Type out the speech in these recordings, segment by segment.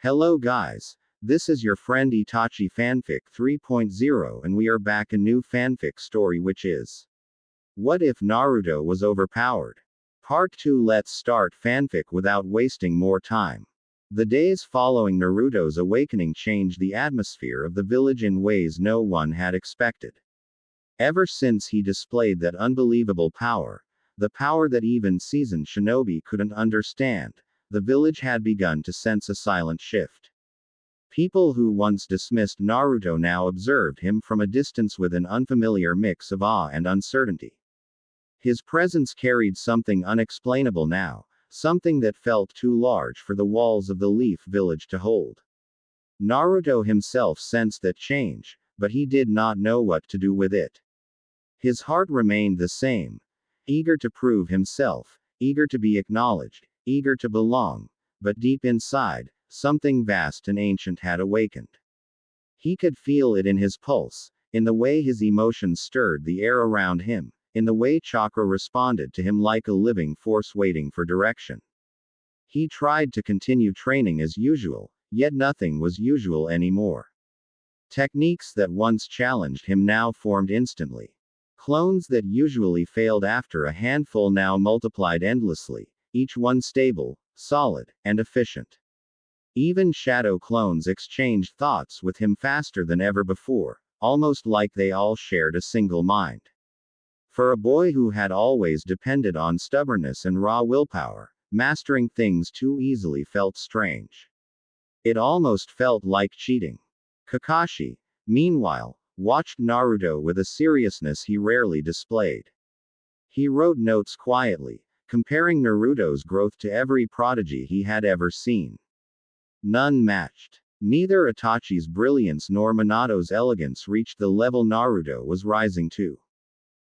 Hello guys, this is your friend Itachi Fanfic 3.0 and we are back a new fanfic story which is What If Naruto Was Overpowered? Part 2. Let's start fanfic without wasting more time. The days following Naruto's awakening changed the atmosphere of the village in ways no one had expected. Ever since he displayed that unbelievable power, the power that even seasoned shinobi couldn't understand, the village had begun to sense a silent shift. People who once dismissed Naruto now observed him from a distance with an unfamiliar mix of awe and uncertainty. His presence carried something unexplainable now, something that felt too large for the walls of the Leaf Village to hold. Naruto himself sensed that change, but he did not know what to do with it. His heart remained the same, eager to prove himself, eager to be acknowledged, eager to belong, but deep inside, something vast and ancient had awakened. He could feel it in his pulse, in the way his emotions stirred the air around him, in the way chakra responded to him like a living force waiting for direction. He tried to continue training as usual, yet nothing was usual anymore. Techniques that once challenged him now formed instantly. Clones that usually failed after a handful now multiplied endlessly, each one stable, solid, and efficient. Even shadow clones exchanged thoughts with him faster than ever before, almost like they all shared a single mind. For a boy who had always depended on stubbornness and raw willpower, mastering things too easily felt strange. It almost felt like cheating. Kakashi, meanwhile, watched Naruto with a seriousness he rarely displayed. He wrote notes quietly, comparing Naruto's growth to every prodigy he had ever seen. None matched. Neither Itachi's brilliance nor Minato's elegance reached the level Naruto was rising to.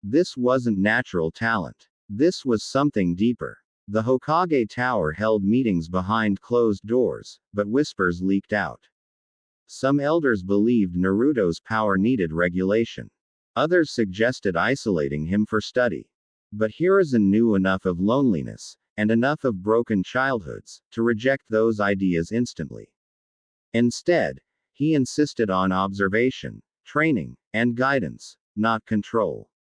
This wasn't natural talent. This was something deeper. The Hokage Tower held meetings behind closed doors, but whispers leaked out. Some elders believed Naruto's power needed regulation. Others suggested isolating him for study. But Hiruzen knew enough of loneliness, and enough of broken childhoods, to reject those ideas instantly. Instead, he insisted on observation, training, and guidance, not control.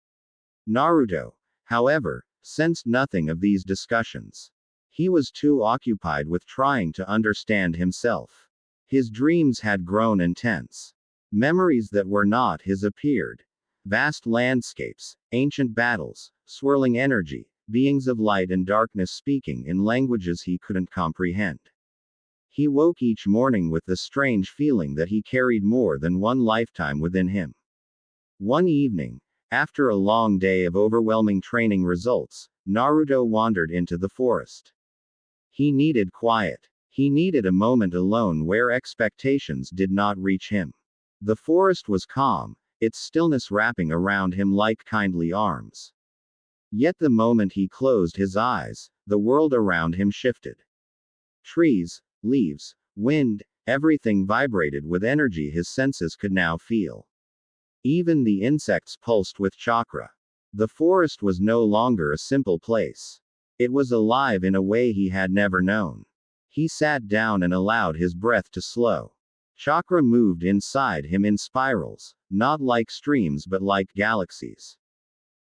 Naruto, however, sensed nothing of these discussions. He was too occupied with trying to understand himself. His dreams had grown intense. Memories that were not his appeared. Vast landscapes, ancient battles, swirling energy, beings of light and darkness speaking in languages he couldn't comprehend. He woke each morning with the strange feeling that he carried more than one lifetime within him. One evening, after a long day of overwhelming training results, Naruto wandered into the forest. He needed quiet. He needed a moment alone where expectations did not reach him. The forest was calm, its stillness wrapping around him like kindly arms. Yet the moment he closed his eyes, the world around him shifted. Trees, leaves, wind, everything vibrated with energy his senses could now feel. Even the insects pulsed with chakra. The forest was no longer a simple place. It was alive in a way he had never known. He sat down and allowed his breath to slow. Chakra moved inside him in spirals, not like streams but like galaxies.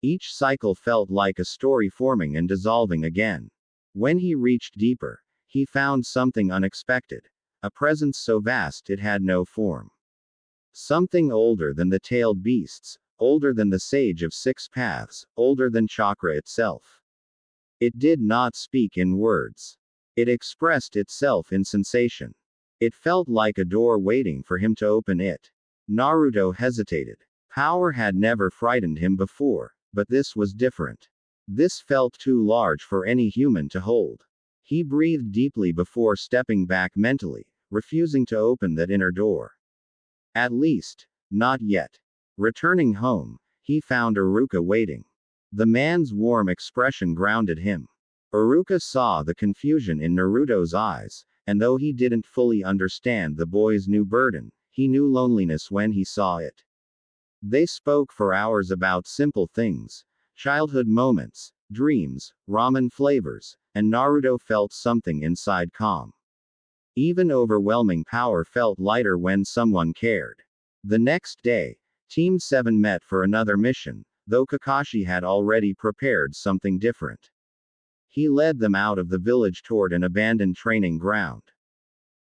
Each cycle felt like a story forming and dissolving again. When he reached deeper, he found something unexpected. A presence so vast it had no form. Something older than the tailed beasts, older than the sage of six paths, older than chakra itself. It did not speak in words. It expressed itself in sensation. It felt like a door waiting for him to open it. Naruto hesitated. Power had never frightened him before, but this was different. This felt too large for any human to hold. He breathed deeply before stepping back mentally, refusing to open that inner door. At least, not yet. Returning home, he found Iruka waiting. The man's warm expression grounded him. Iruka saw the confusion in Naruto's eyes, and though he didn't fully understand the boy's new burden, he knew loneliness when he saw it. They spoke for hours about simple things, childhood moments, dreams, ramen flavors, and Naruto felt something inside calm. Even overwhelming power felt lighter when someone cared. The next day, Team 7 met for another mission, though Kakashi had already prepared something different. He led them out of the village toward an abandoned training ground.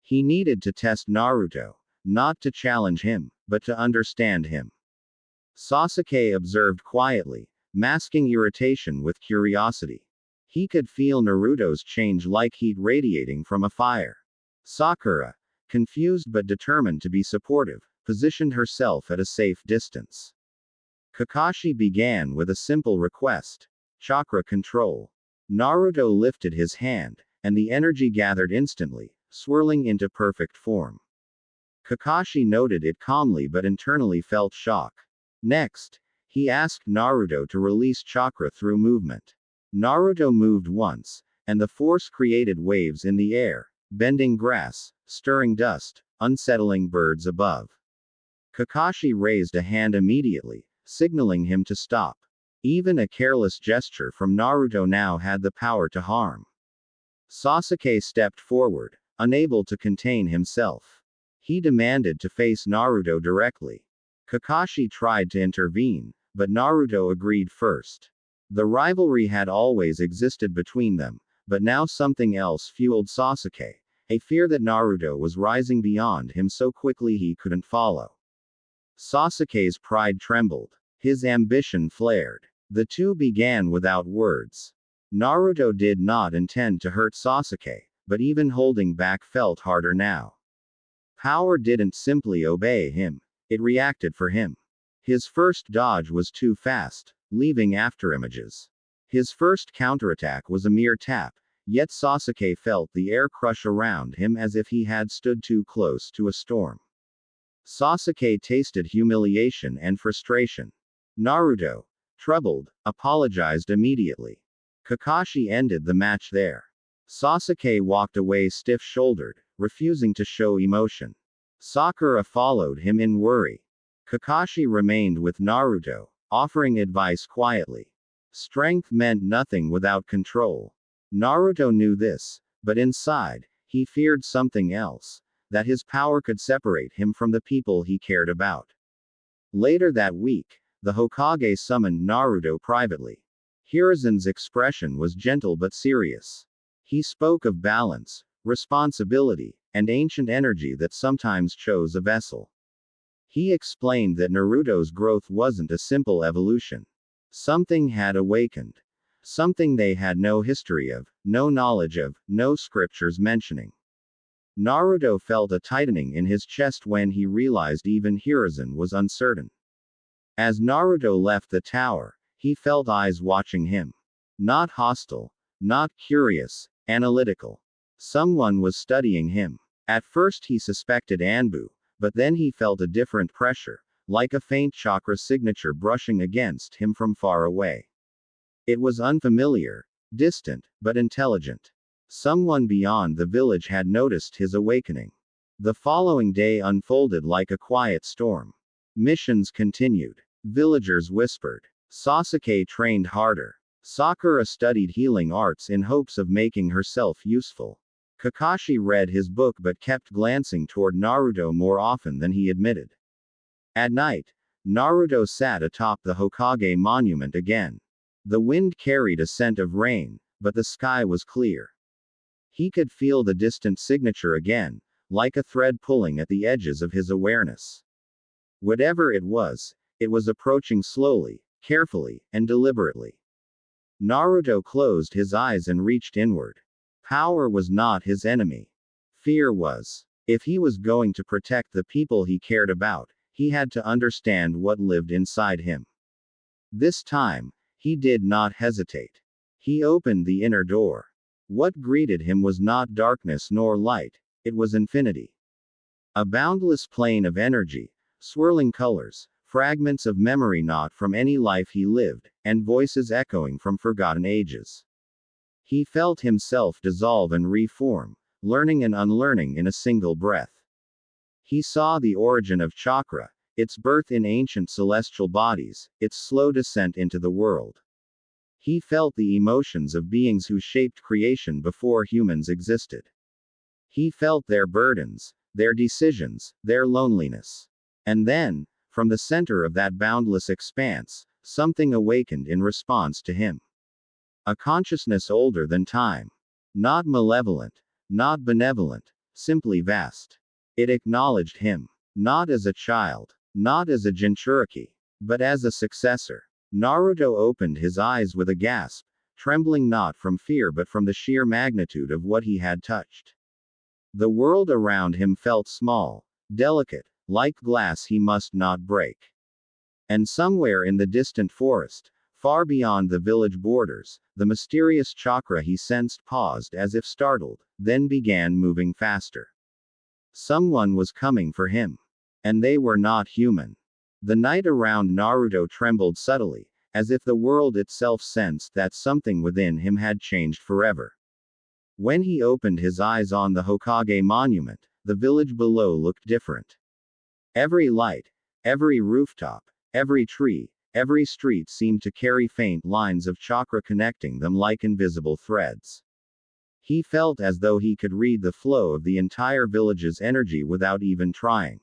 He needed to test Naruto, not to challenge him, but to understand him. Sasuke observed quietly, masking irritation with curiosity. He could feel Naruto's change like heat radiating from a fire. Sakura, confused but determined to be supportive, positioned herself at a safe distance. Kakashi began with a simple request: chakra control. Naruto lifted his hand, and the energy gathered instantly, swirling into perfect form. Kakashi noted it calmly but internally felt shock. Next, he asked Naruto to release chakra through movement. Naruto moved once, and the force created waves in the air, bending grass, stirring dust, unsettling birds above. Kakashi raised a hand immediately, signaling him to stop. Even a careless gesture from Naruto now had the power to harm. Sasuke stepped forward, unable to contain himself. He demanded to face Naruto directly. Kakashi tried to intervene, but Naruto agreed first. The rivalry had always existed between them, but now something else fueled Sasuke, a fear that Naruto was rising beyond him so quickly he couldn't follow. Sasuke's pride trembled. His ambition flared. The two began without words. Naruto did not intend to hurt Sasuke, but even holding back felt harder now. Power didn't simply obey him, it reacted for him. His first dodge was too fast, leaving afterimages. His first counterattack was a mere tap, yet Sasuke felt the air crush around him as if he had stood too close to a storm. Sasuke tasted humiliation and frustration. Naruto, troubled, apologized immediately. Kakashi ended the match there. Sasuke walked away stiff-shouldered, refusing to show emotion. Sakura followed him in worry. Kakashi remained with Naruto, offering advice quietly. Strength meant nothing without control. Naruto knew this, but inside, he feared something else: that his power could separate him from the people he cared about. Later that week, the Hokage summoned Naruto privately. Hiruzen's expression was gentle but serious. He spoke of balance, responsibility, and ancient energy that sometimes chose a vessel. He explained that Naruto's growth wasn't a simple evolution. Something had awakened. Something they had no history of, no knowledge of, no scriptures mentioning. Naruto felt a tightening in his chest when he realized even Hiruzen was uncertain. As Naruto left the tower, he felt eyes watching him. Not hostile, not curious, analytical. Someone was studying him. At first he suspected Anbu, but then he felt a different pressure, like a faint chakra signature brushing against him from far away. It was unfamiliar, distant, but intelligent. Someone beyond the village had noticed his awakening. The following day unfolded like a quiet storm. Missions continued. Villagers whispered. Sasuke trained harder. Sakura studied healing arts in hopes of making herself useful. Kakashi read his book but kept glancing toward Naruto more often than he admitted. At night, Naruto sat atop the Hokage monument again. The wind carried a scent of rain, but the sky was clear. He could feel the distant signature again, like a thread pulling at the edges of his awareness. Whatever it was approaching slowly, carefully, and deliberately. Naruto closed his eyes and reached inward. Power was not his enemy. Fear was. If he was going to protect the people he cared about, he had to understand what lived inside him. This time, he did not hesitate. He opened the inner door. What greeted him was not darkness nor light, it was infinity. A boundless plane of energy, swirling colors, fragments of memory not from any life he lived, and voices echoing from forgotten ages. He felt himself dissolve and reform, learning and unlearning in a single breath. He saw the origin of chakra, its birth in ancient celestial bodies, its slow descent into the world. He felt the emotions of beings who shaped creation before humans existed. He felt their burdens, their decisions, their loneliness. And then, from the center of that boundless expanse, something awakened in response to him. A consciousness older than time. Not malevolent, not benevolent, simply vast. It acknowledged him. Not as a child, not as a Jinchuriki, but as a successor. Naruto opened his eyes with a gasp, trembling not from fear but from the sheer magnitude of what he had touched. The world around him felt small, delicate, like glass he must not break. And somewhere in the distant forest, far beyond the village borders, the mysterious chakra he sensed paused as if startled, then began moving faster. Someone was coming for him. And they were not human. The night around Naruto trembled subtly, as if the world itself sensed that something within him had changed forever. When he opened his eyes on the Hokage monument, the village below looked different. Every light, every rooftop, every tree, every street seemed to carry faint lines of chakra connecting them like invisible threads. He felt as though he could read the flow of the entire village's energy without even trying.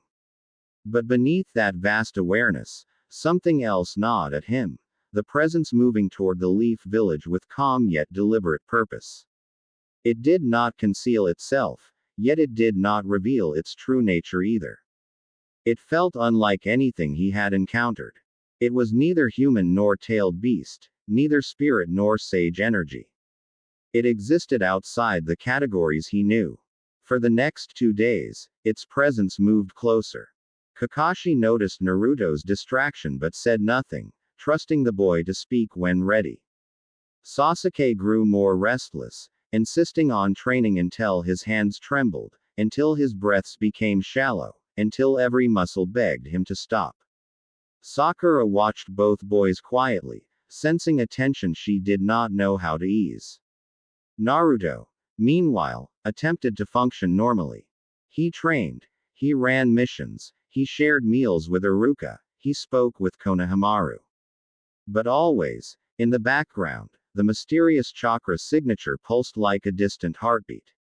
But beneath that vast awareness, something else gnawed at him, the presence moving toward the Leaf Village with calm yet deliberate purpose. It did not conceal itself, yet it did not reveal its true nature either. It felt unlike anything he had encountered. It was neither human nor tailed beast, neither spirit nor sage energy. It existed outside the categories he knew. For the next 2 days, its presence moved closer. Kakashi noticed Naruto's distraction but said nothing, trusting the boy to speak when ready. Sasuke grew more restless, insisting on training until his hands trembled, until his breaths became shallow, until every muscle begged him to stop. Sakura watched both boys quietly, sensing a tension she did not know how to ease. Naruto, meanwhile, attempted to function normally. He trained, he ran missions, he shared meals with Iruka, he spoke with Konohamaru. But always, in the background, the mysterious chakra signature pulsed like a distant heartbeat.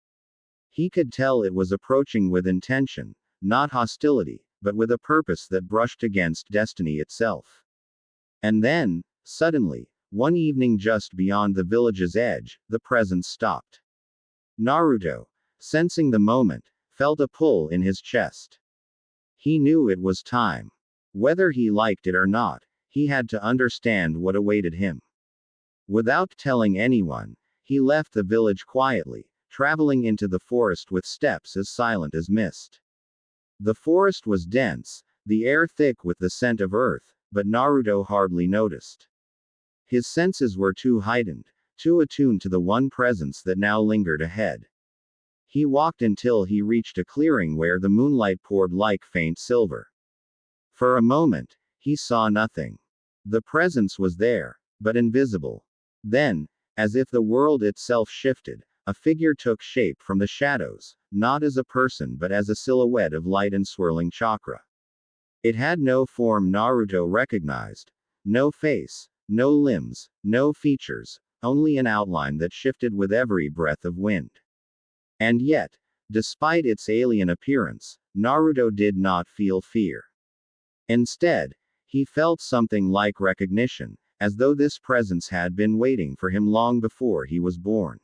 He could tell it was approaching with intention, not hostility, but with a purpose that brushed against destiny itself. And then, suddenly, one evening just beyond the village's edge, the presence stopped. Naruto, sensing the moment, felt a pull in his chest. He knew it was time. Whether he liked it or not, he had to understand what awaited him. Without telling anyone, he left the village quietly, traveling into the forest with steps as silent as mist. The forest was dense, the air thick with the scent of earth, but Naruto hardly noticed. His senses were too heightened, too attuned to the one presence that now lingered ahead. He walked until he reached a clearing where the moonlight poured like faint silver. For a moment, he saw nothing. The presence was there, but invisible. Then, as if the world itself shifted, a figure took shape from the shadows, not as a person but as a silhouette of light and swirling chakra. It had no form Naruto recognized. No face, no limbs, no features, only an outline that shifted with every breath of wind. And yet, despite its alien appearance, Naruto did not feel fear. Instead, he felt something like recognition, as though this presence had been waiting for him long before he was born.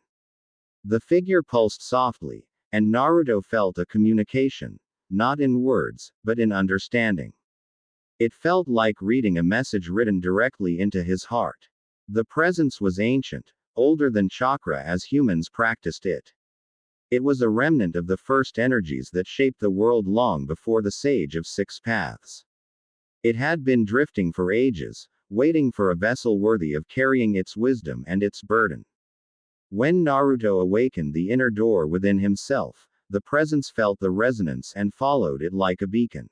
The figure pulsed softly, and Naruto felt a communication, not in words, but in understanding. It felt like reading a message written directly into his heart. The presence was ancient, older than chakra as humans practiced it. It was a remnant of the first energies that shaped the world long before the Sage of Six Paths. It had been drifting for ages, waiting for a vessel worthy of carrying its wisdom and its burden. When Naruto awakened the inner door within himself, the presence felt the resonance and followed it like a beacon.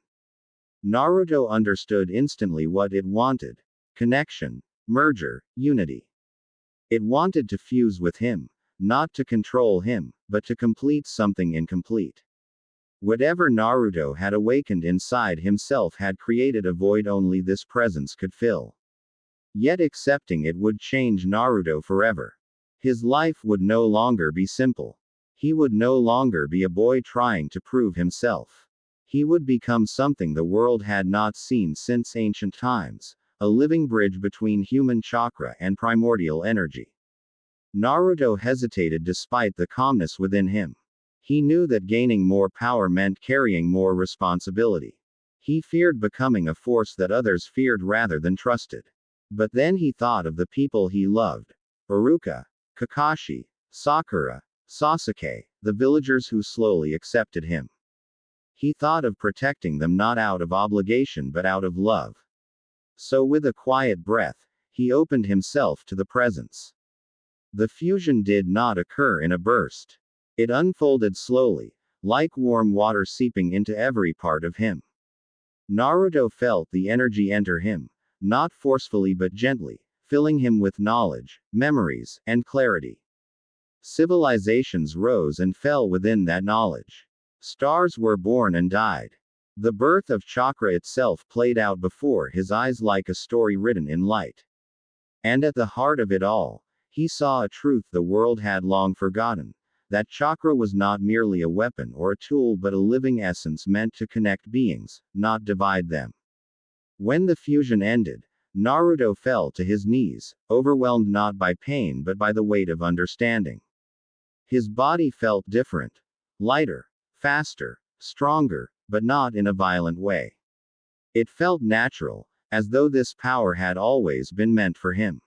Naruto understood instantly what it wanted: connection, merger, unity. It wanted to fuse with him, not to control him, but to complete something incomplete. Whatever Naruto had awakened inside himself had created a void only this presence could fill. Yet accepting it would change Naruto forever. His life would no longer be simple. He would no longer be a boy trying to prove himself. He would become something the world had not seen since ancient times, a living bridge between human chakra and primordial energy. Naruto hesitated despite the calmness within him. He knew that gaining more power meant carrying more responsibility. He feared becoming a force that others feared rather than trusted. But then he thought of the people he loved: Iruka, Kakashi, Sakura, Sasuke, the villagers who slowly accepted him. He thought of protecting them not out of obligation but out of love. So with a quiet breath, he opened himself to the presence. The fusion did not occur in a burst. It unfolded slowly, like warm water seeping into every part of him. Naruto felt the energy enter him, not forcefully but gently, filling him with knowledge, memories, and clarity. Civilizations rose and fell within that knowledge. Stars were born and died. The birth of chakra itself played out before his eyes like a story written in light. And at the heart of it all, he saw a truth the world had long forgotten: that chakra was not merely a weapon or a tool but a living essence meant to connect beings, not divide them. When the fusion ended, Naruto fell to his knees, overwhelmed not by pain but by the weight of understanding. His body felt different. Lighter, faster, stronger, but not in a violent way. It felt natural, as though this power had always been meant for him.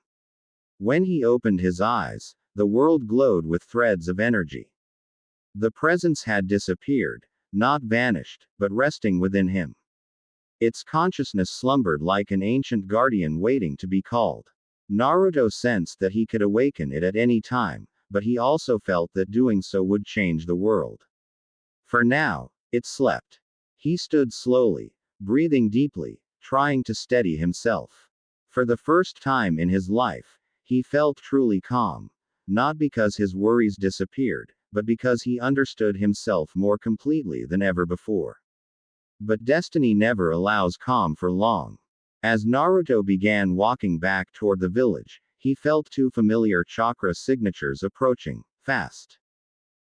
When he opened his eyes, the world glowed with threads of energy. The presence had disappeared, not vanished, but resting within him. Its consciousness slumbered like an ancient guardian waiting to be called. Naruto sensed that he could awaken it at any time, but he also felt that doing so would change the world. For now, it slept. He stood slowly, breathing deeply, trying to steady himself. For the first time in his life, he felt truly calm. Not because his worries disappeared, but because he understood himself more completely than ever before. But destiny never allows calm for long. As Naruto began walking back toward the village, he felt two familiar chakra signatures approaching, fast.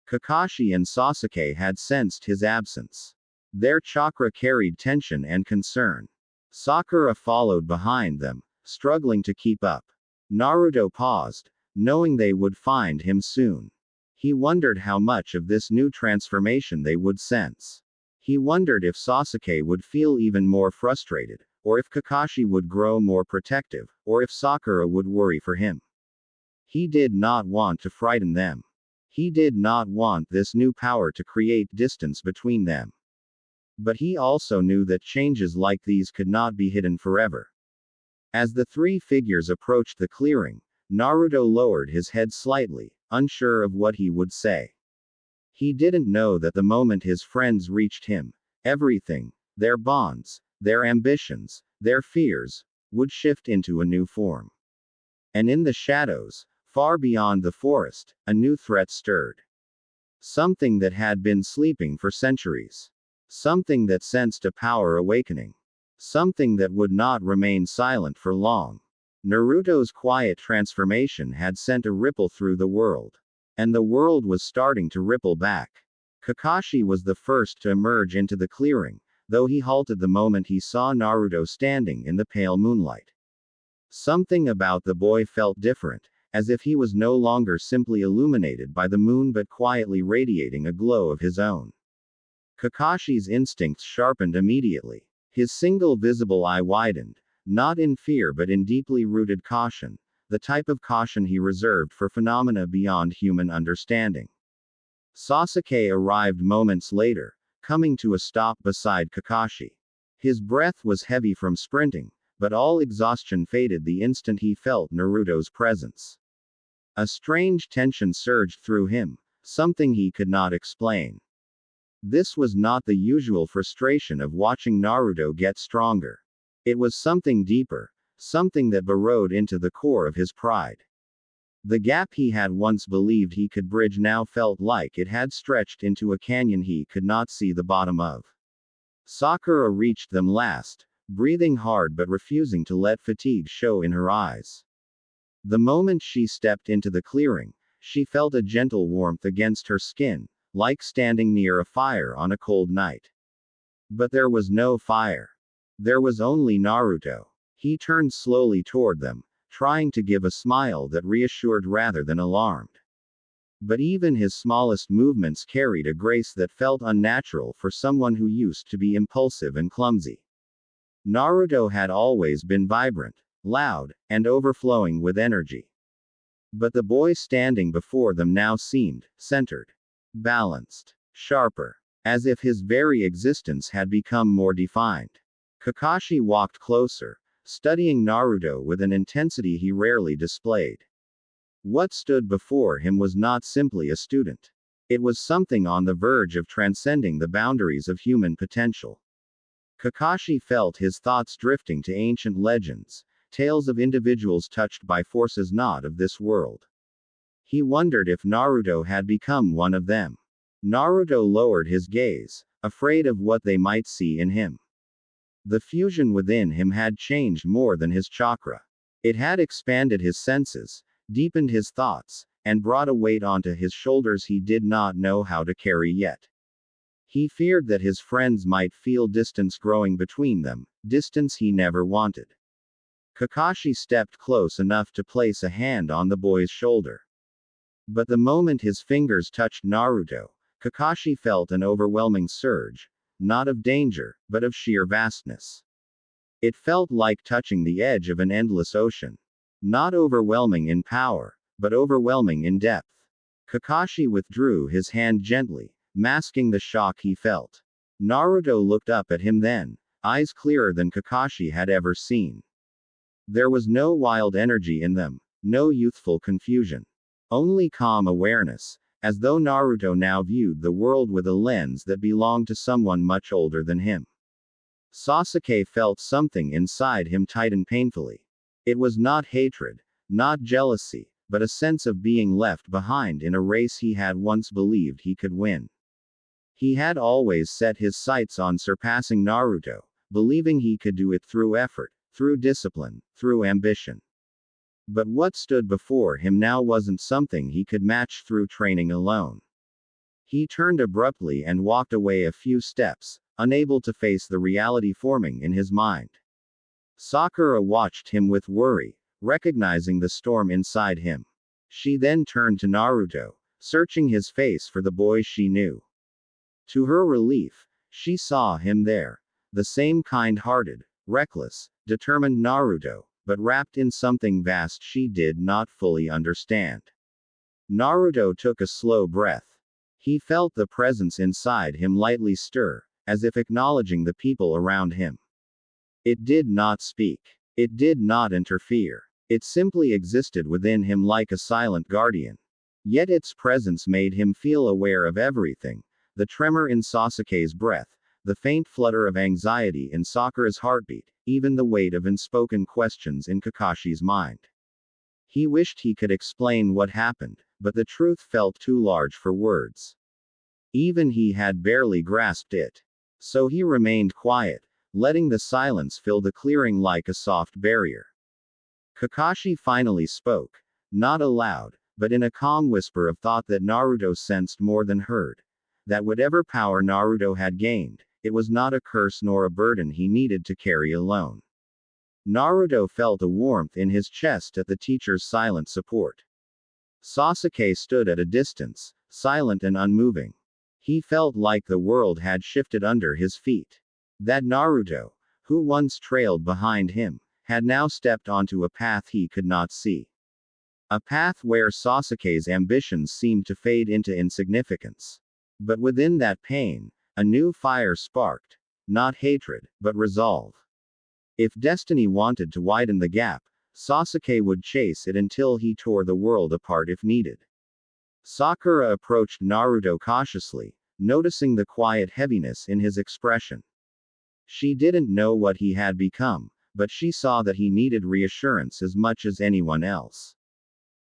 Kakashi and Sasuke had sensed his absence. Their chakra carried tension and concern. Sakura followed behind them, struggling to keep up. Naruto paused, knowing they would find him soon. He wondered how much of this new transformation they would sense. He wondered if Sasuke would feel even more frustrated, or if Kakashi would grow more protective, or if Sakura would worry for him. He did not want to frighten them. He did not want this new power to create distance between them. But he also knew that changes like these could not be hidden forever. As the three figures approached the clearing, Naruto lowered his head slightly, unsure of what he would say. He didn't know that the moment his friends reached him, everything, their bonds, their ambitions, their fears, would shift into a new form. And in the shadows, far beyond the forest, a new threat stirred. Something that had been sleeping for centuries. Something that sensed a power awakening. Something that would not remain silent for long. Naruto's quiet transformation had sent a ripple through the world. And the world was starting to ripple back. Kakashi was the first to emerge into the clearing, though he halted the moment he saw Naruto standing in the pale moonlight. Something about the boy felt different, as if he was no longer simply illuminated by the moon but quietly radiating a glow of his own. Kakashi's instincts sharpened immediately. His single visible eye widened, not in fear but in deeply rooted caution, the type of caution he reserved for phenomena beyond human understanding. Sasuke arrived moments later, coming to a stop beside Kakashi. His breath was heavy from sprinting, but all exhaustion faded the instant he felt Naruto's presence. A strange tension surged through him, something he could not explain. This was not the usual frustration of watching Naruto get stronger. It was something deeper, something that burrowed into the core of his pride. The gap he had once believed he could bridge now felt like it had stretched into a canyon he could not see the bottom of. Sakura reached them last, breathing hard but refusing to let fatigue show in her eyes. The moment she stepped into the clearing, she felt a gentle warmth against her skin, like standing near a fire on a cold night. But there was no fire. There was only Naruto. He turned slowly toward them, trying to give a smile that reassured rather than alarmed. But even his smallest movements carried a grace that felt unnatural for someone who used to be impulsive and clumsy. Naruto had always been vibrant, loud, and overflowing with energy. But the boy standing before them now seemed centered, balanced, sharper, as if his very existence had become more defined. Kakashi walked closer, studying Naruto with an intensity he rarely displayed. What stood before him was not simply a student. It was something on the verge of transcending the boundaries of human potential. Kakashi felt his thoughts drifting to ancient legends, tales of individuals touched by forces not of this world. He wondered if Naruto had become one of them. Naruto lowered his gaze, afraid of what they might see in him. The fusion within him had changed more than his chakra. It had expanded his senses, deepened his thoughts, and brought a weight onto his shoulders he did not know how to carry yet. He feared that his friends might feel distance growing between them, distance he never wanted. Kakashi stepped close enough to place a hand on the boy's shoulder. But the moment his fingers touched Naruto, Kakashi felt an overwhelming surge, not of danger, but of sheer vastness. It felt like touching the edge of an endless ocean. Not overwhelming in power, but overwhelming in depth. Kakashi withdrew his hand gently, masking the shock he felt. Naruto looked up at him then, eyes clearer than Kakashi had ever seen. There was no wild energy in them, no youthful confusion. Only calm awareness, as though Naruto now viewed the world with a lens that belonged to someone much older than him. Sasuke felt something inside him tighten painfully. It was not hatred, not jealousy, but a sense of being left behind in a race he had once believed he could win. He had always set his sights on surpassing Naruto, believing he could do it through effort, through discipline, through ambition. But what stood before him now wasn't something he could match through training alone. He turned abruptly and walked away a few steps, unable to face the reality forming in his mind. Sakura watched him with worry, recognizing the storm inside him. She then turned to Naruto, searching his face for the boy she knew. To her relief, she saw him there. The same kind-hearted, reckless, determined Naruto, but wrapped in something vast she did not fully understand. Naruto took a slow breath. He felt the presence inside him lightly stir, as if acknowledging the people around him. It did not speak. It did not interfere. It simply existed within him like a silent guardian. Yet its presence made him feel aware of everything: the tremor in Sasuke's breath, the faint flutter of anxiety in Sakura's heartbeat, even the weight of unspoken questions in Kakashi's mind. He wished he could explain what happened, but the truth felt too large for words. Even he had barely grasped it. So he remained quiet, letting the silence fill the clearing like a soft barrier. Kakashi finally spoke, not aloud, but in a calm whisper of thought that Naruto sensed more than heard. That whatever power Naruto had gained, it was not a curse nor a burden he needed to carry alone. Naruto felt a warmth in his chest at the teacher's silent support. Sasuke stood at a distance, silent and unmoving. He felt like the world had shifted under his feet. That Naruto, who once trailed behind him, had now stepped onto a path he could not see. A path where Sasuke's ambitions seemed to fade into insignificance. But within that pain, a new fire sparked. Not hatred, but resolve. If destiny wanted to widen the gap, Sasuke would chase it until he tore the world apart if needed. Sakura approached Naruto cautiously, noticing the quiet heaviness in his expression. She didn't know what he had become, but she saw that he needed reassurance as much as anyone else.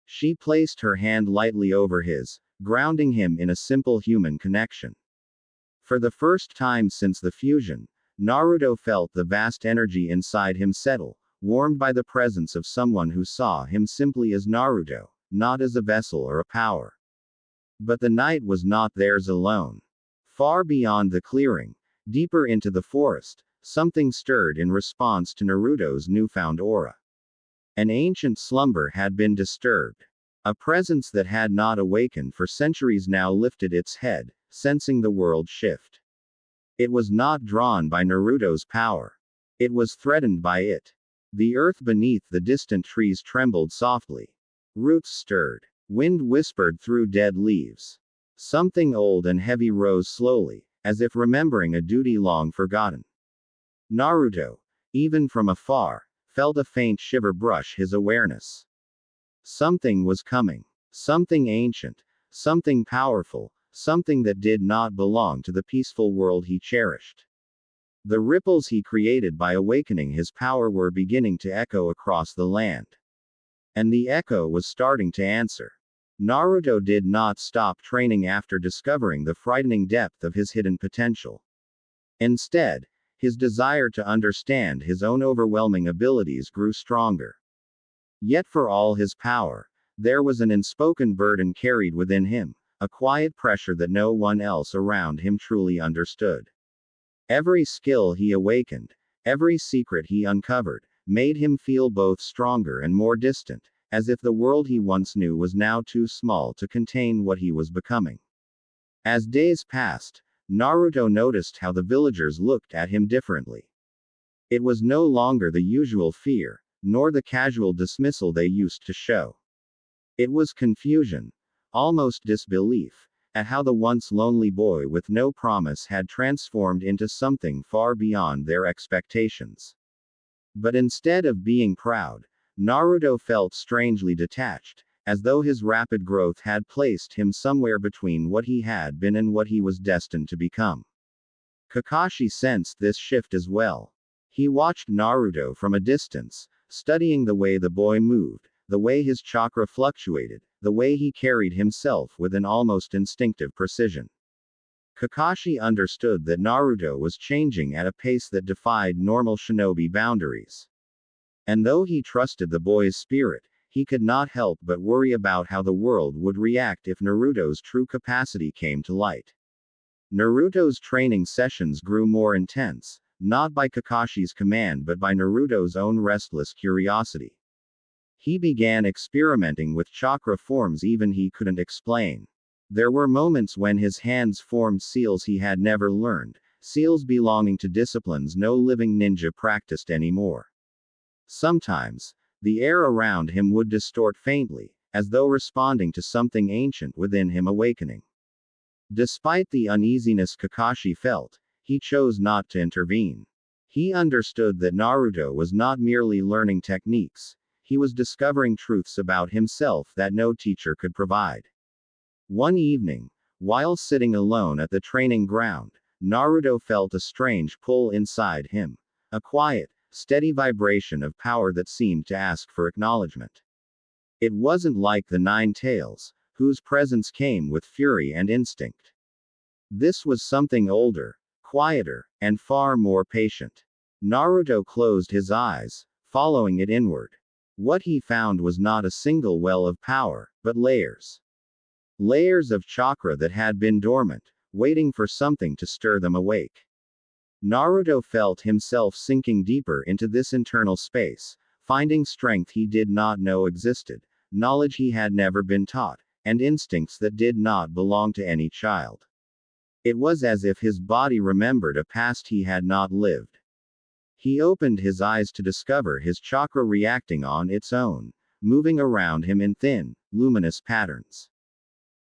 She placed her hand lightly over his, grounding him in a simple human connection. For the first time since the fusion, Naruto felt the vast energy inside him settle, warmed by the presence of someone who saw him simply as Naruto, not as a vessel or a power. But the night was not theirs alone. Far beyond the clearing, deeper into the forest, something stirred in response to Naruto's newfound aura. An ancient slumber had been disturbed. A presence that had not awakened for centuries now lifted its head, sensing the world shift. It was not drawn by Naruto's power. It was threatened by it. The earth beneath the distant trees trembled softly. Roots stirred. Wind whispered through dead leaves. Something old and heavy rose slowly, as if remembering a duty long forgotten. Naruto, even from afar, felt a faint shiver brush his awareness. Something was coming. Something ancient. Something powerful. Something that did not belong to the peaceful world he cherished. The ripples he created by awakening his power were beginning to echo across the land. And the echo was starting to answer. Naruto did not stop training after discovering the frightening depth of his hidden potential. Instead, his desire to understand his own overwhelming abilities grew stronger. Yet for all his power, there was an unspoken burden carried within him, a quiet pressure that no one else around him truly understood. Every skill he awakened, every secret he uncovered, made him feel both stronger and more distant, as if the world he once knew was now too small to contain what he was becoming. As days passed, Naruto noticed how the villagers looked at him differently. It was no longer the usual fear, nor the casual dismissal they used to show. It was confusion, almost disbelief, at how the once lonely boy with no promise had transformed into something far beyond their expectations. But instead of being proud, Naruto felt strangely detached, as though his rapid growth had placed him somewhere between what he had been and what he was destined to become. Kakashi sensed this shift as well. He watched Naruto from a distance, studying the way the boy moved, the way his chakra fluctuated, the way he carried himself with an almost instinctive precision. Kakashi understood that Naruto was changing at a pace that defied normal shinobi boundaries. And though he trusted the boy's spirit, he could not help but worry about how the world would react if Naruto's true capacity came to light. Naruto's training sessions grew more intense, not by Kakashi's command but by Naruto's own restless curiosity. He began experimenting with chakra forms even he couldn't explain. There were moments when his hands formed seals he had never learned, seals belonging to disciplines no living ninja practiced anymore. Sometimes, the air around him would distort faintly, as though responding to something ancient within him awakening. Despite the uneasiness Kakashi felt, he chose not to intervene. He understood that Naruto was not merely learning techniques, he was discovering truths about himself that no teacher could provide. One evening, while sitting alone at the training ground, Naruto felt a strange pull inside him, a quiet, steady vibration of power that seemed to ask for acknowledgement. It wasn't like the Nine Tails, whose presence came with fury and instinct. This was something older, quieter, and far more patient. Naruto closed his eyes, following it inward. What he found was not a single well of power, but layers. Layers of chakra that had been dormant, waiting for something to stir them awake. Naruto felt himself sinking deeper into this internal space, finding strength he did not know existed, knowledge he had never been taught, and instincts that did not belong to any child. It was as if his body remembered a past he had not lived. He opened his eyes to discover his chakra reacting on its own, moving around him in thin, luminous patterns.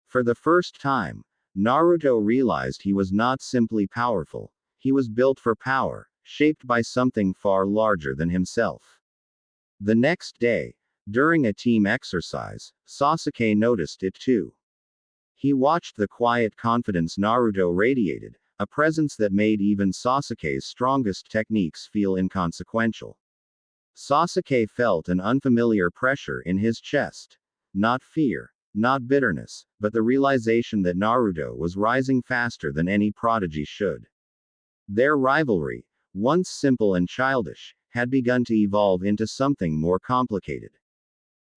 For the first time, Naruto realized he was not simply powerful, he was built for power, shaped by something far larger than himself. The next day, during a team exercise, Sasuke noticed it too. He watched the quiet confidence Naruto radiated, a presence that made even Sasuke's strongest techniques feel inconsequential. Sasuke felt an unfamiliar pressure in his chest. Not fear, not bitterness, but the realization that Naruto was rising faster than any prodigy should. Their rivalry, once simple and childish, had begun to evolve into something more complicated.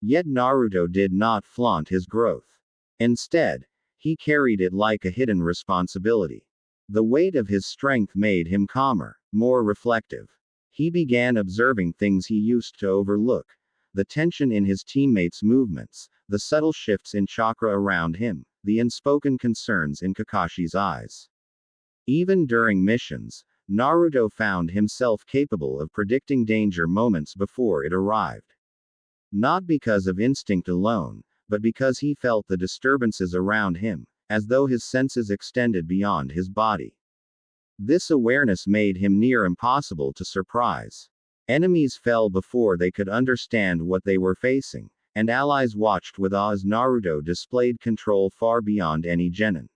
Yet Naruto did not flaunt his growth. Instead, he carried it like a hidden responsibility. The weight of his strength made him calmer, more reflective. He began observing things he used to overlook: the tension in his teammates' movements, the subtle shifts in chakra around him, the unspoken concerns in Kakashi's eyes. Even during missions, Naruto found himself capable of predicting danger moments before it arrived. Not because of instinct alone, but because he felt the disturbances around him, as though his senses extended beyond his body. This awareness made him near impossible to surprise. Enemies fell before they could understand what they were facing, and allies watched with awe as Naruto displayed control far beyond any genin.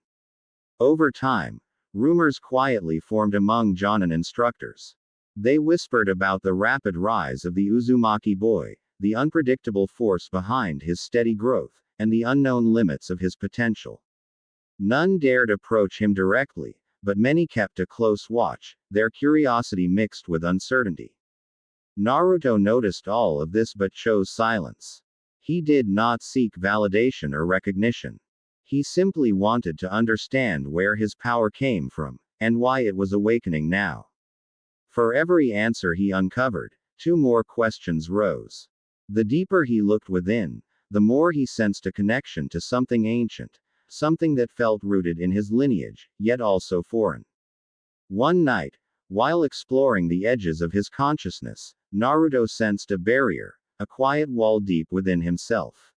Over time, rumors quietly formed among Jonin instructors. They whispered about the rapid rise of the Uzumaki boy, the unpredictable force behind his steady growth, and the unknown limits of his potential. None dared approach him directly, but many kept a close watch, their curiosity mixed with uncertainty. Naruto noticed all of this but chose silence. He did not seek validation or recognition. He simply wanted to understand where his power came from, and why it was awakening now. For every answer he uncovered, two more questions rose. The deeper he looked within, the more he sensed a connection to something ancient, something that felt rooted in his lineage, yet also foreign. One night, while exploring the edges of his consciousness, Naruto sensed a barrier, a quiet wall deep within himself.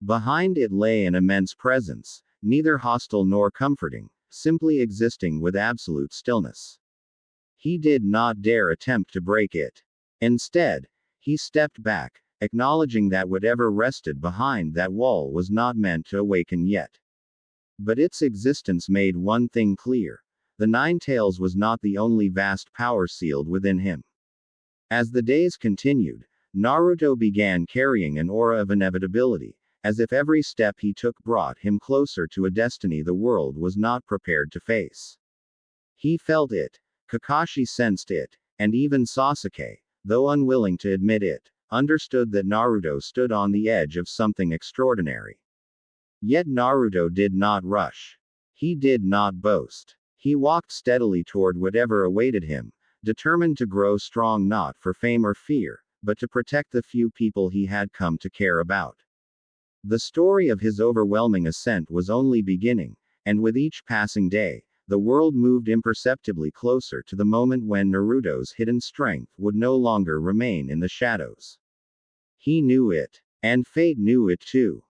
Behind it lay an immense presence, neither hostile nor comforting, simply existing with absolute stillness. He did not dare attempt to break it. Instead, he stepped back, acknowledging that whatever rested behind that wall was not meant to awaken yet. But its existence made one thing clear: the Nine Tails was not the only vast power sealed within him. As the days continued, Naruto began carrying an aura of inevitability, as if every step he took brought him closer to a destiny the world was not prepared to face. He felt it, Kakashi sensed it, and even Sasuke, though unwilling to admit it, understood that Naruto stood on the edge of something extraordinary. Yet Naruto did not rush. He did not boast. He walked steadily toward whatever awaited him, determined to grow strong not for fame or fear, but to protect the few people he had come to care about. The story of his overwhelming ascent was only beginning, and with each passing day, the world moved imperceptibly closer to the moment when Naruto's hidden strength would no longer remain in the shadows. He knew it. And fate knew it too.